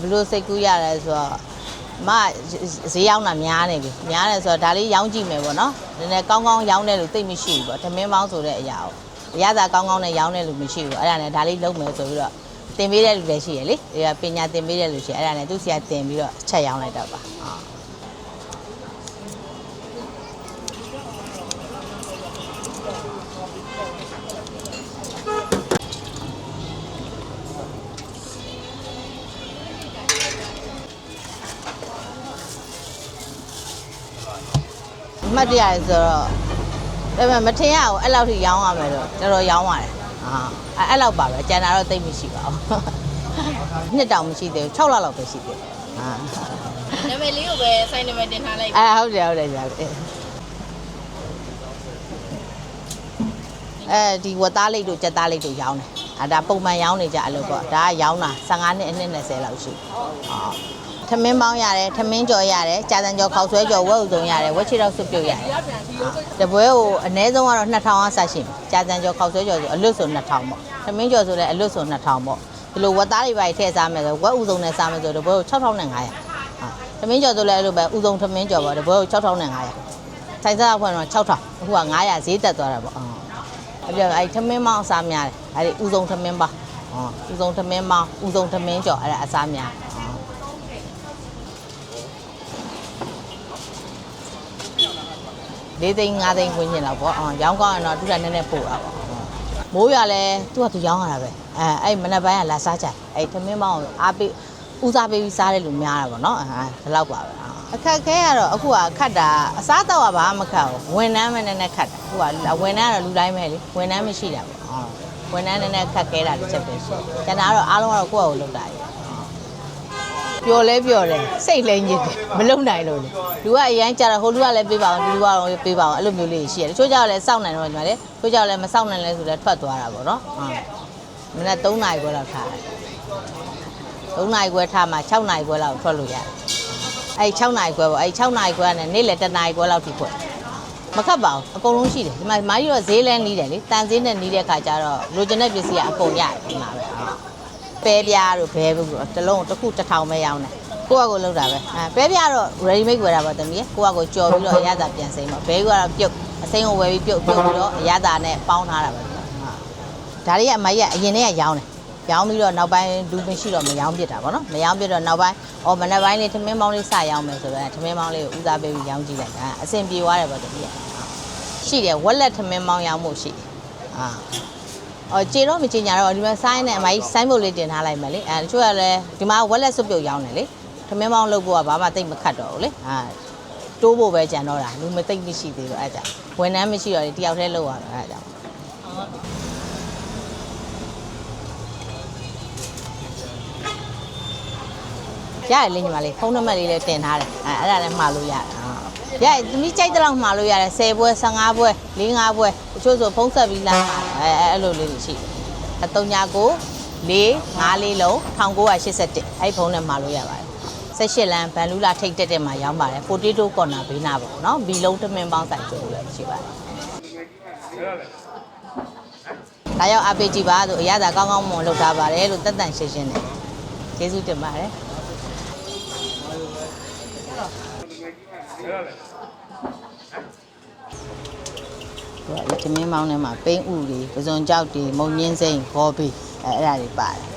ဘလို့စိတ်ကူးရတယ်ဆိုတော့မဈေးရောက်တာများနေပြီများတယ်ဆိုတော့ဒါလေးရောင်းကြည့်မယ်ပေါ့နော်နည်းနည်းကောင်းကောင်းရောင်းတဲ့လူသိမရှိဘူးပေါ့သမင်းပေါင်းဆိုတဲ့အရာကိုအရသာကောင်းကောင်းနဲ့ရောင်းတဲ့လူမရှိဘူးအဲ့ဒါနဲ့ဒါလေးလုပ်မယ်ဆိုပြီးတော့တင်ပေးတဲ့လူလည်းရှိရလေဒီကပညာတင်ပေးတဲ့လူရှိအဲ့ဒါနဲ့သူ့ဆရာတင်ပြီးတော့ချက်ရောင်းလိုက်တော့ပါမှတ်တရဆိုတော့ဒါပေမဲ့မထင်ရဘူးအဲ့လောက်ထိရောင်းရမယ်တော့တော်တော်ရောင်းရတယ်အဲ့လောက်ပါပဲကျန်တာတော့သိမရှိပါဘူးနှစ်တောင်မရှိသေးဘူး6လလောက်ပဲရှိသေးတယ်နာမည်လေးကိုပဲစိုင်းနာမည်တင်ထားလိုက်ဟုတ်တယ်ကြာတယ်ဒီဝတ်သားလိတ်တို့ကြက်သားလိတ်တို့ရောင်းတယ်ဒါပုံမှန်ရောင်းနေကြအလုပ်ပေါ့ဒါကရောင်းတာ15နှစ်အနှစ်20လောက်ရှိထမင်းပေါင်းရတယ်ထမင်းကြော်ရတယ်ကြာစံကြော်ခောက်ဆွဲကြော်ဝက်ဥစုံရတယ်ဝက်ချီတော့စွပ်ပြုတ်ရတယ်တပွဲကိုအနည်းဆုံးကတော့2000အဆက်ရှိတယ်ကြာစံကြော်ခောက်ဆွဲကြော်ဆိုအလွတ်ဆို2000ပေါ့ထမင်းကြော်ဆိုလည်းအလွတ်ဆို2000ပေါ့ဒီလိုဝက်သားတွေပါထည့်စားမယ်ဆိုဝက်ဥစုံနဲ့စားမယ်ဆိုတပွဲကို6500ထမင်းကြော်ဆိုလည်းအဲ့လိုပဲဥစုံထမင်းကြော်ပေါ့တပွဲကို6500စိုက်စားဖွင့်တော့6000အခုက900ဈေးတက်သွားတာပေါ့အဲ့ထမင်းမောင်းအစားများတယ်အဲ့ဒီဥစုံထမင်းပါဥစုံထမင်းမောင်းဥစုံထမင်းကြော်အဲ့ဒါအစားများ4သိန်း5သိန်းဝန်းကျင်လောက်ပေါ့ရောင်းကောင်းရင်တော့သူကနည်းနည်းပို့တာပေါ့မိုးရွာလဲသူကသူရောင်းရတာပဲအဲ့မနက်ပိုင်းကလာစားကြအဲ့ထမင်းမောင်းအားပေးဦးစားပေးပြီးစားတဲ့လူများတာပေါ့နော်ဒီလောက်ပါပဲအခက်ခဲကတော့အခုကခတ်တာအစားတော့ကဘာမှမခတ်ဘူးဝန်ထမ်းမနည်းနည်းခတ်တာအခုကဝန်ထမ်းကတော့လူတိုင်းပဲလေဝန်ထမ်းမရှိတာပေါ့ဝန်ထမ်းနည်းနည်းခတ်ခဲတာတစ်ချက်ပဲရှိကျန်တာကတော့အားလုံးကတော့ကိုယ့်အကိုလုပ်တာကြီးပျော်လဲပျော်တယ်စိတ်လဲညစ်တယ်မလုံနိုင်လို့လေလူကအရန်ကြတော့ဟိုလူကလည်းပေးပါအောင်ဒီလူကတော့ပေးပါအောင်အဲ့လိုမျိုးလေးရှိရတယ်တချို့ကြောက်လဲစောင့်နိုင်တော့ညီမလေးတချို့ကြောက်လဲမစောင့်နိုင်လဲဆိုလဲထွက်သွားတာပေါ့နော်မနက်3နာရီခွဲလောက်ထားတယ်3နာရီခွဲထားမှ6နာရီခွဲလောက်ထွက်လို့ရတယ်အဲ့6နာရီခွဲပေါ့အဲ့6နာရီခွဲနဲ့နေ့လယ်1နာရီခွဲလောက်ထိဖွင့်မခတ်ပါဘူးအကုန်လုံးရှိတယ်ဒီမှာမာကြီးတော့ဈေးလဲနီးတယ်လေတန်ဈေးနဲ့နီးတဲ့ခါကျတော့လိုချင်တဲ့ပစ္စည်းကအကုန်ရတယ်ဒီမှာပဲပဲပြားတို့ဘဲဘူးတစ်လုံးတစ်ခု1000ပဲရောင်းတယ်ကိုယ့်အကိုလောက်တာပဲပဲပြားတော့ ready made ဝယ်တာပေါ့သမီးကိုယ့်အကိုကြော်ပြီးတော့အရသာပြန်စိမ့်ပေါ့ဘဲကတော့ပြုတ်အစိမ်းကိုဝယ်ပြီးပြုတ်ပြီးတော့အရသာနဲ့ပေါင်းထားတာပဲဒါတွေကအမကြီးကအရင်တည်းကရောင်းတယ်ရောင်းပြီးတော့နောက်ပိုင်းလူမရှိတော့မရောင်းပြစ်တာပေါ့နော်မရောင်းပြစ်တော့နောက်ပိုင်းမနက်ပိုင်းလေးထမင်းပေါင်းလေးစရောင်းမယ်ဆိုတော့ထမင်းပေါင်းလေးကိုဦးစားပေးပြီးရောင်းကြည့်လိုက်တာအဆင်ပြေသွားတယ်ပေါ့သမီးကရှိတယ်ဝက်လက်ထမင်းပေါင်းရောင်းမှုရှိကြေတော့မကြေညာတော့ဒီမှာဆိုင်းနဲ့အမကြီးဆိုင်းဘုတ်လေးတင်ထားလိုက်မယ်လေတချို့ကလည်းဒီမှာဝက်လက်စွပ်ပြုတ်ရောင်းတယ်လေထမင်းပေါင်းလုပ်ဖို့ကဘာမှတိတ်မခတ်တော့ဘူးလေတိုးဖို့ပဲကြံတော့တာလူမသိမ့်မရှိသေးတော့အဲ့ဒါဝန်ထမ်းမရှိတော့တယောက်တည်းလုပ်ရတော့အဲ့ဒါရတယ်လေညီမလေးဖုန်းနံပါတ်လေးလည်းတင်ထားတယ်အဲ့ဒါလည်းမှားလို့ရတယ်ရတယ်သမီးကြိုက်တဲ့လောက်မှာလို့ရတယ်10ပွဲ15ပွဲ4-5ပွဲတချို့ဆိုဖုန်းဆက်ပြီးလာအဲ့လိုလေးရှိတယ်3994 454လုံး1981အဲ့ဖုန်းနဲ့မှာလို့ရပါတယ်18လမ်းဗန်လူးလာထိတ်တက်တဲ့မှာရောင်းပါတယ်ပိုတေတိုကော်နာဘေးနာပေါ့နော်ဘီလုံးထမင်းပေါင်းဆိုင်ကျိုးလို့လည်းရှိပါတယ်ဒါရောက်အပေးကြည့်ပါဆိုအရသာကောင်းကောင်းမွန်လုပ်ထားပါတယ်လို့တက်တန်ရှင်းရှင်းနဲ့ကျေးဇူးတင်ပါတယ်ဒီမင်းမောင်းထဲမှာပိန်းဥတွေပဇွန်ကြောက်တွေမုံညင်းစိမ့်ခေါ်ပြီးအဲ့ဒါတွေပါတယ်